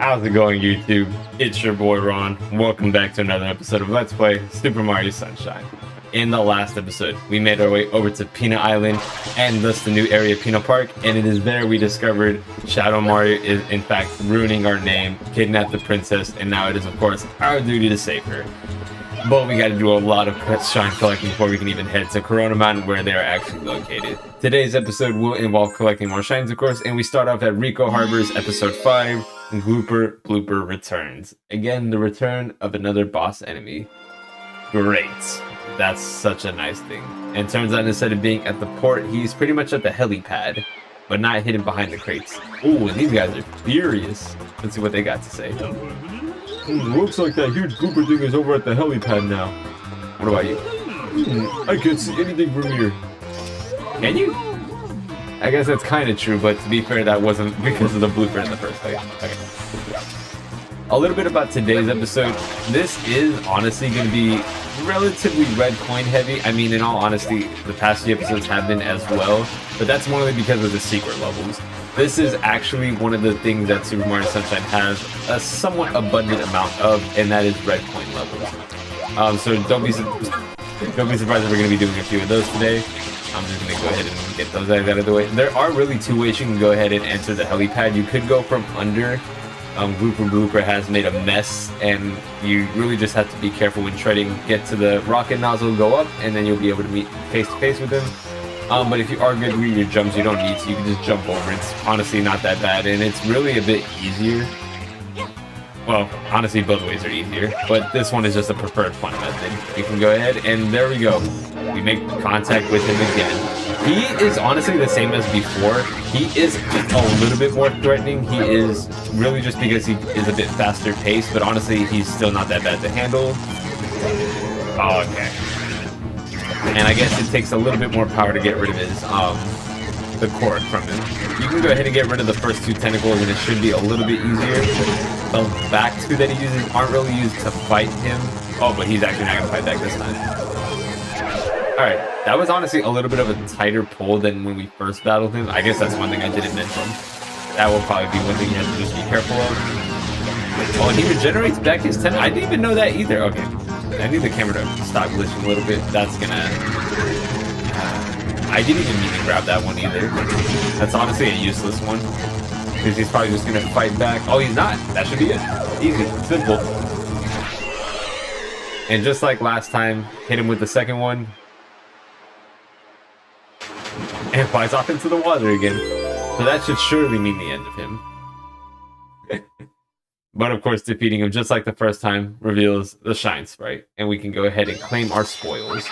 How's it going, YouTube? It's your boy Ron. Welcome back to another episode of Let's Play Super Mario Sunshine. In the last episode, we made our way over to Peanut Island and thus the new area Peanut Park, and it is there we discovered Shadow Mario is in fact ruining our name, kidnapped the princess, and now it is of course our duty to save her. But we gotta do a lot of shine collecting before we can even head to Corona Mountain where they are actually located. Today's episode will involve collecting more shines of course, and we start off at Rico Harbors episode 5, Blooper returns. Again, the return of another boss enemy. Great. That's such a nice thing. And turns out instead of being at the port, he's pretty much at the helipad, but not hidden behind the crates. Ooh, and these guys are furious. Let's see what they got to say. Looks like that huge blooper thing is over at the helipad now. What about you? I can't see anything from here. Can you? I guess that's kind of true, but to be fair, that wasn't because of the blooper in the first place. Okay. A little bit about today's episode. This is honestly going to be relatively red coin heavy. I mean, in all honesty, the past few episodes have been as well, but that's only because of the secret levels. This is actually one of the things that Super Mario Sunshine has a somewhat abundant amount of, and that is red coin levels. So don't be surprised if we're going to be doing a few of those today. I'm just going to go ahead and get those out of the way. There are really two ways you can go ahead and enter the helipad. You could go from under. Blooper has made a mess, and you really just have to be careful when treading. Get to the rocket nozzle, go up, and then you'll be able to meet face to face with him. But if you are good with your jumps, you don't need to. You can just jump over. It's honestly not that bad, and it's really a bit easier. Well, honestly, both ways are easier, but this one is just a preferred fun method. You can go ahead, and there we go. We make contact with him again. He is honestly the same as before. He is a little bit more threatening. He is really just because he is a bit faster paced, but honestly, he's still not that bad to handle. Oh, okay. And I guess it takes a little bit more power to get rid of his, the cord from him. You can go ahead and get rid of the first two tentacles, and it should be a little bit easier. The back two that he uses aren't really used to fight him. Oh, but he's actually not going to fight back this time. Alright, that was honestly a little bit of a tighter pull than when we first battled him. I guess that's one thing I didn't mention. That will probably be one thing you have to just be careful of. Oh, and he regenerates back his 10. I didn't even know that either. Okay, I need the camera to stop glitching a little bit. That's gonna... I didn't even mean to grab that one either. That's honestly a useless one. Because he's probably just gonna fight back. Oh, he's not. That should be it. Easy. Simple. And just like last time, hit him with the second one. And flies off into the water again. So that should surely mean the end of him. But of course, defeating him just like the first time reveals the shine sprite. And we can go ahead and claim our spoils.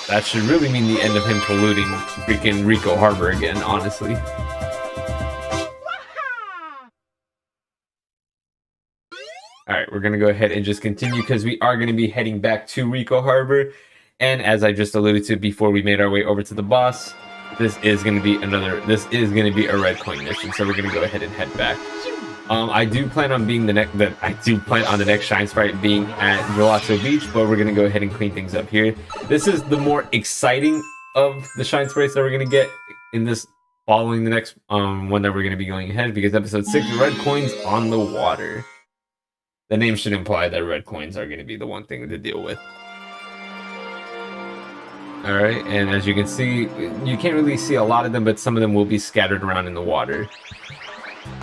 That should really mean the end of him polluting freaking Rico Harbor again, honestly. Alright, we're going to go ahead and just continue because we are going to be heading back to Rico Harbor. And as I just alluded to before we made our way over to the boss, this is going to be a red coin mission, so we're going to go ahead and head back. I do plan on being the next shine sprite being at Gelato Beach, but we're going to go ahead and clean things up here. This is the more exciting of the shine sprites that we're going to get in this following the next one that we're going to be going ahead, because episode 6, red coins on the water. The name should imply that red coins are going to be the one thing to deal with. Alright, and as you can see, you can't really see a lot of them, but some of them will be scattered around in the water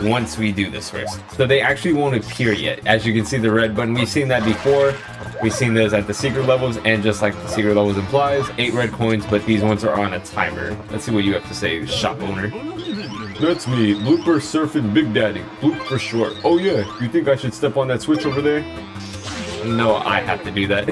once we do this first. So they actually won't appear yet. As you can see, the red button, we've seen that before. We've seen those at the secret levels, and just like the secret levels implies, 8 red coins, but these ones are on a timer. Let's see what you have to say, shop owner. That's me, Blooper Surfing Big Daddy, Bloop for short. Oh yeah, you think I should step on that switch over there? No, I have to do that.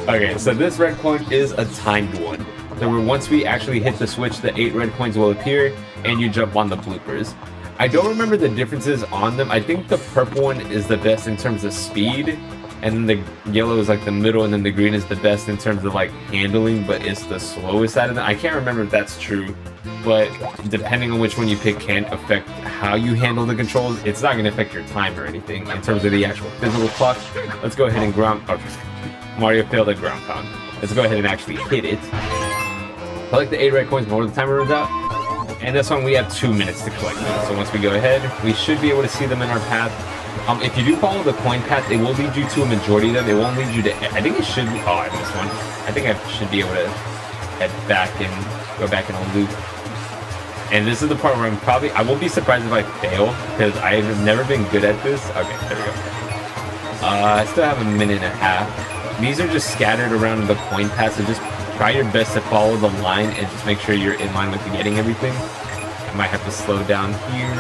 Okay, so this red coin is a timed one. So once we actually hit the switch, the 8 red coins will appear, and you jump on the bloopers. I don't remember the differences on them. I think the purple one is the best in terms of speed, and then the yellow is like the middle, and then the green is the best in terms of like handling, but it's the slowest out of them. I can't remember if that's true, but depending on which one you pick can affect how you handle the controls. It's not going to affect your time or anything in terms of the actual physical clock. Let's go ahead and ground... Oh, Mario failed at ground pound. Let's go ahead and actually hit it. Collect the 8 red coins before the timer runs out. And this one we have 2 minutes to collect them. So once we go ahead, we should be able to see them in our path. If you do follow the coin path, it will lead you to a majority of them. It won't lead you to... I think it should... Oh, I missed one. I think I should be able to head back and go back in a loop. And this is the part where I will be surprised if I fail, because I have never been good at this. Okay, there we go. I still have a minute and a half. These are just scattered around the coin path, so just try your best to follow the line and just make sure you're in line with getting everything. I might have to slow down here.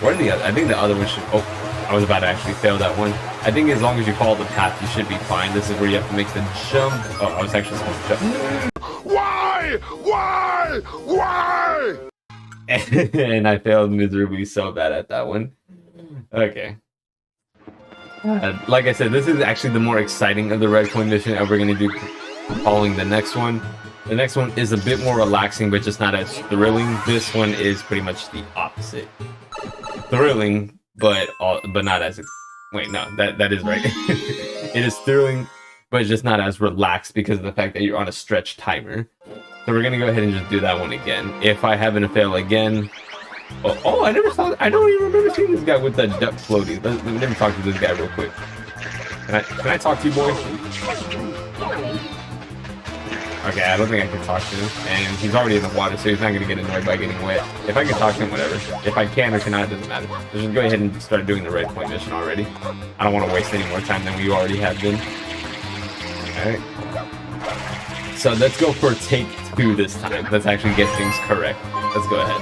What are the other? I think the other one should... Oh, I was about to actually fail that one. I think as long as you follow the path, you should be fine. This is where you have to make the jump. Oh, I was actually supposed to jump. Why? Why? Why? And I failed miserably so bad at that one. Okay. Like I said, this is actually the more exciting of the red coin mission that we're going to do following the next one. The next one is a bit more relaxing, but just not as thrilling. This one is pretty much the opposite. Thrilling, but not as... Wait, no, that is right. It is thrilling, but it's just not as relaxed because of the fact that you're on a stretch timer. So we're going to go ahead and just do that one again. If I happen to fail again... Oh, I never saw... I don't even remember seeing this guy with the duck floaties. Let me talk to this guy real quick. Can I talk to you, boy? Okay, I don't think I can talk to him. And he's already in the water, so he's not going to get annoyed by getting wet. If I can talk to him, whatever. If I can or cannot, it doesn't matter. So just go ahead and start doing the red coin mission already. I don't want to waste any more time than we already have been. Alright. So let's go for take 2 this time. Let's actually get things correct. Let's go ahead.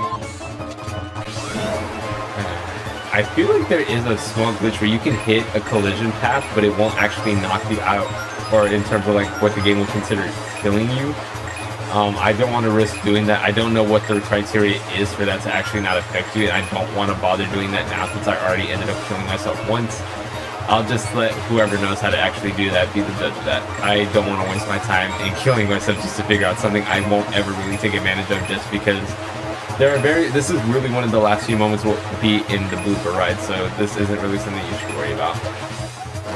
I feel like there is a small glitch where you can hit a collision path, but it won't actually knock you out, or in terms of like what the game will consider killing you. I don't want to risk doing that. I don't know what the criteria is for that to actually not affect you, and I don't want to bother doing that now since I already ended up killing myself once. I'll just let whoever knows how to actually do that be the judge of that. I don't want to waste my time in killing myself just to figure out something I won't ever really take advantage of, just because this is really one of the last few moments will be in the blooper ride, so this isn't really something you should worry about.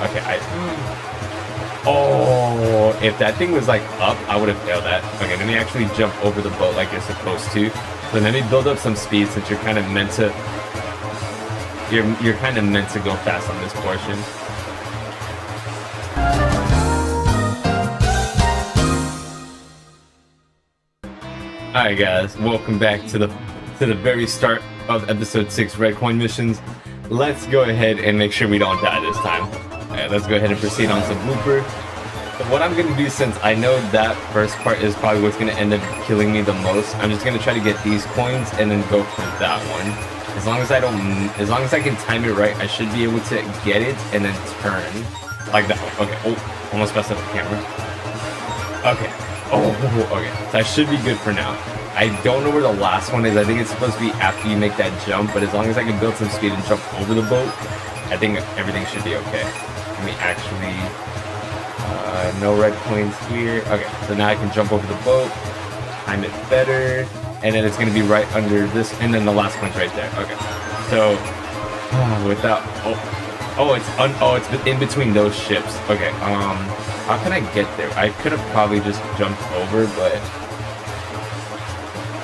Okay, oh, if that thing was like up, I would have failed that. Okay, let me actually jump over the boat like you're supposed to. So let me build up some speed since you're kind of meant to. You're kind of meant to go fast on this portion. Alright guys, welcome back to the very start of episode 6 red coin missions. Let's go ahead and make sure we don't die this time. Alright, let's go ahead and proceed on to blooper. So what I'm going to do, since I know that first part is probably what's going to end up killing me the most, I'm just going to try to get these coins and then go for that one. As long as I can time it right, I should be able to get it and then turn like that. Okay, oh, almost messed up the camera. Okay. Oh, okay. So I should be good for now. I don't know where the last one is. I think it's supposed to be after you make that jump, but as long as I can build some speed and jump over the boat, I think everything should be okay. Let me actually... no red coins here. Okay, so now I can jump over the boat, time it better, and then it's going to be right under this, and then the last coin's right there. Okay, so without... it's in between those ships. Okay, how can I get there? I could have probably just jumped over, but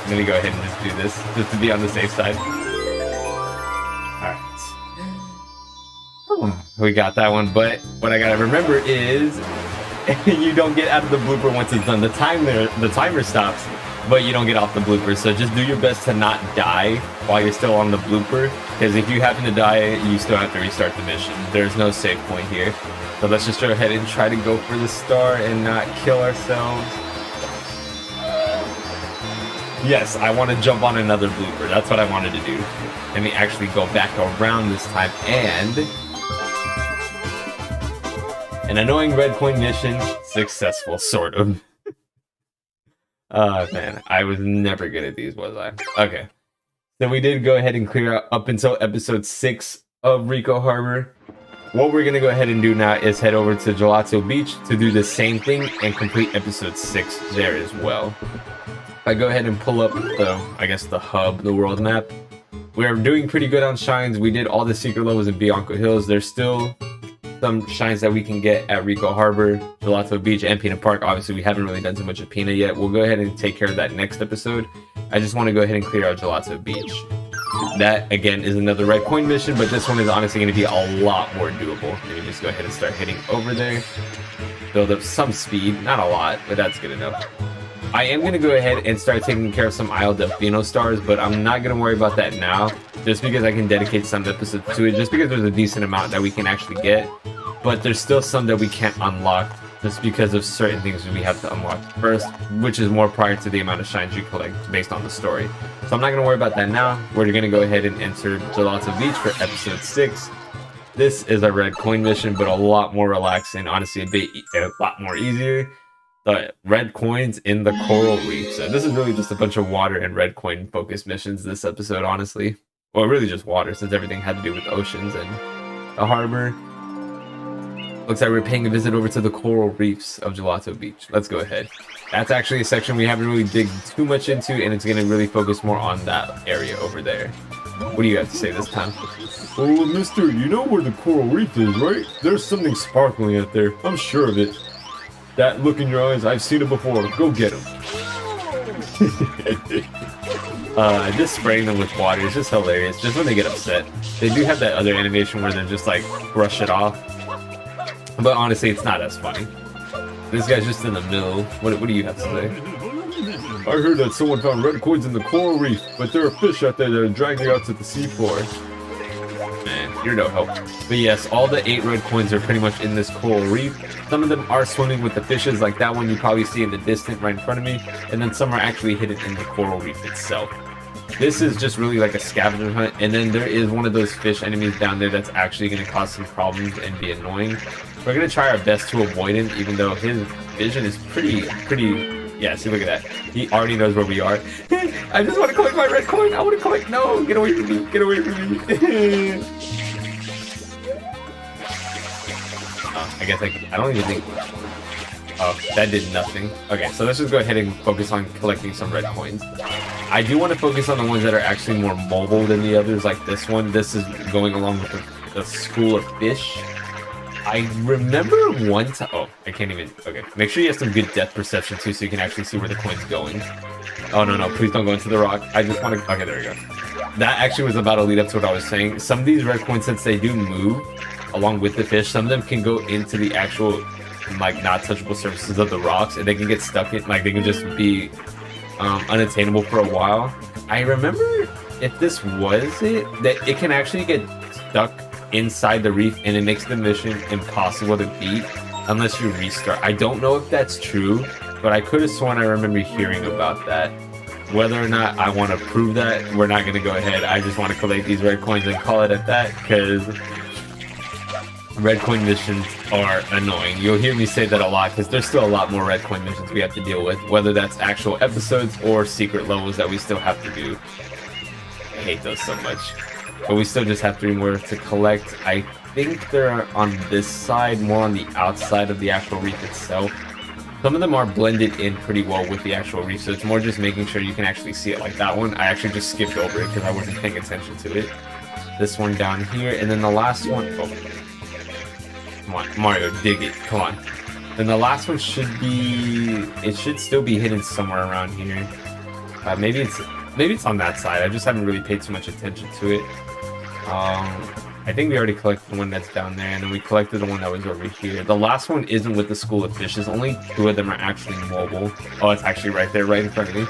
let me go ahead and just do this, just to be on the safe side. Alright. We got that one, but what I gotta remember is you don't get out of the blooper once it's done. The timer stops, but you don't get off the blooper, so just do your best to not die while you're still on the blooper, because if you happen to die, you still have to restart the mission. There's no save point here. So let's just go ahead and try to go for the star and not kill ourselves. Yes, I want to jump on another blooper. That's what I wanted to do. Let me actually go back around this time, and an annoying red coin mission successful, sort of. Oh man, I was never good at these, was I? Okay, so we did go ahead and clear out up until episode 6 of Rico Harbor. What we're going to go ahead and do now is head over to Gelato Beach to do the same thing and complete episode 6 there as well. If I go ahead and pull up the hub, the world map, we're doing pretty good on shines. We did all the secret levels in Bianco Hills. There's still some shines that we can get at Rico Harbor, Gelato Beach, and Pina Park. Obviously, we haven't really done too much of Pina yet. We'll go ahead and take care of that next episode. I just want to go ahead and clear out Gelato Beach. That, again, is another red coin mission, but this one is honestly going to be a lot more doable. Let me just go ahead and start hitting over there. Build up some speed. Not a lot, but that's good enough. I am going to go ahead and start taking care of some Isle Delfino stars, but I'm not going to worry about that now, just because I can dedicate some episodes to it, just because there's a decent amount that we can actually get. But there's still some that we can't unlock, just because of certain things we have to unlock first, which is more prior to the amount of shines you collect based on the story. So I'm not going to worry about that now. We're going to go ahead and enter Gelato Beach for episode 6. This is a red coin mission, but a lot more relaxing, honestly a lot more easier. The red coins in the coral reef. So this is really just a bunch of water and red coin focused missions this episode, honestly. Well, really just water, since everything had to do with oceans and the harbor. Looks like we're paying a visit over to the coral reefs of Gelato Beach. Let's go ahead. That's actually a section we haven't really digged too much into, and it's going to really focus more on that area over there. What do you have to say this time? Oh, mister, you know where the coral reef is, right? There's something sparkling out there. I'm sure of it. That look in your eyes, I've seen it before. Go get him. Just spraying them with water is just hilarious. Just when they get upset. They do have that other animation where they just like brush it off. But honestly, it's not as funny. This guy's just in the middle. What do you have to say? I heard that someone found red coins in the coral reef, but there are fish out there that are dragging out to the seafloor. Man, you're no help. But yes, all the 8 red coins are pretty much in this coral reef. Some of them are swimming with the fishes, like that one you probably see in the distance right in front of me, and then some are actually hidden in the coral reef itself. This is just really like a scavenger hunt, and then there is one of those fish enemies down there that's actually going to cause some problems and be annoying. We're going to try our best to avoid him, even though his vision is pretty, yeah, see, look at that. He already knows where we are. I just want to collect my red coin. I want to collect, no, get away from me, get away from me. I guess I don't even think, oh, that did nothing. Okay, so let's just go ahead and focus on collecting some red coins. I do want to focus on the ones that are actually more mobile than the others, like this one. This is going along with the school of fish. I remember one time, oh, I can't even, okay. Make sure you have some good depth perception too, so you can actually see where the coin's going. Oh, no, please don't go into the rock. I just want to, okay, there we go. That actually was about to lead up to what I was saying. Some of these red coins, since they do move along with the fish, some of them can go into the actual, like, not touchable surfaces of the rocks, and they can get stuck in, like, they can just be unattainable for a while. I remember, if this was it, that it can actually get stuck inside the reef, and it makes the mission impossible to beat unless you restart. I don't know if that's true, but I could have sworn I remember hearing about that. Whether or not I want to prove that, we're not going to go ahead. I just want to collect these red coins and call it at that, because red coin missions are annoying. You'll hear me say that a lot, because there's still a lot more red coin missions we have to deal with, whether that's actual episodes or secret levels that we still have to do. I hate those so much. But we still just have 3 more to collect. I think they're on this side, more on the outside of the actual reef itself. Some of them are blended in pretty well with the actual reef, so it's more just making sure you can actually see it. Like that one, I actually just skipped over it because I wasn't paying attention to it. This one down here, and then the last one, oh, come on, Mario, dig it, come on. Then the last one should be, it should still be hidden somewhere around here. Maybe it's on that side. I just haven't really paid too much attention to it. I think we already collected the one that's down there, and then we collected the one that was over here. The last one isn't with the school of fishes. Only 2 of them are actually mobile. Oh, it's actually right there, right in front of me.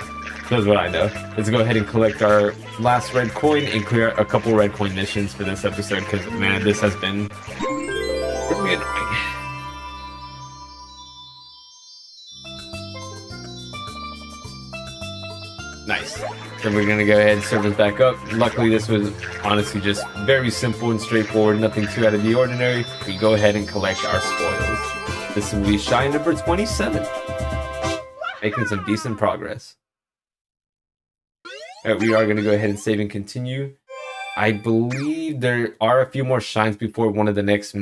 That's what I know. Let's go ahead and collect our last red coin and clear a couple red coin missions for this episode, because, man, this has been really annoying. Nice. Then we're gonna go ahead and serve this back up. Luckily, this was honestly just very simple and straightforward, nothing too out of the ordinary. We go ahead and collect our spoils. This will be shine number 27. Making some decent progress. Alright, we are gonna go ahead and save and continue. I believe there are a few more shines before one of the next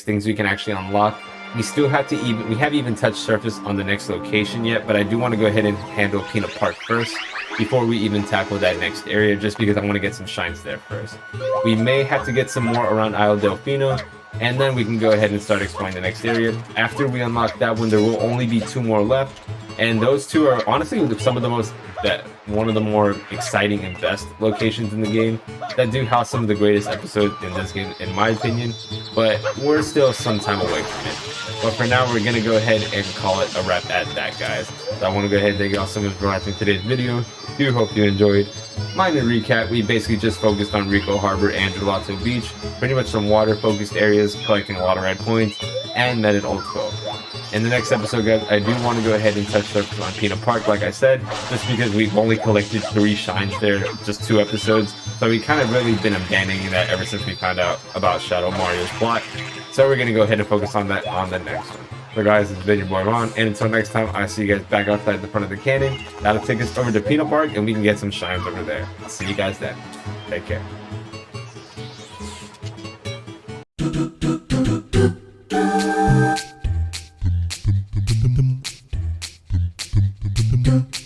things we can actually unlock. We still have to we haven't even touched surface on the next location yet, but I do want to go ahead and handle Peanut Park first before we even tackle that next area, just because I want to get some shines there first. We may have to get some more around Isle Delfino, and then we can go ahead and start exploring the next area. After we unlock that one, there will only be 2 more left, And those two are honestly some of the one of the more exciting and best locations in the game that do house some of the greatest episodes in this game, in my opinion. But we're still some time away from it. But for now, we're gonna go ahead and call it a wrap at that, guys. So I want to go ahead and thank you all so much for watching today's video. Do hope you enjoyed. Minor recap: we basically just focused on Rico Harbor and Gelato Beach, pretty much some water-focused areas, collecting a lot of red points, and netted Ultimo. In the next episode, guys, I do want to go ahead and touch surface on Peanut Park, like I said, just because we've only collected 3 shines there, just 2 episodes. So we kind of really been abandoning that ever since we found out about Shadow Mario's plot. So we're going to go ahead and focus on that on the next one. So guys, it's been your boy Ron, and until next time, I'll see you guys back outside the front of the cannon. That'll take us over to Peanut Park, and we can get some shines over there. I'll see you guys then. Take care. Dum dum dum dum dum dum dum dum dum dum.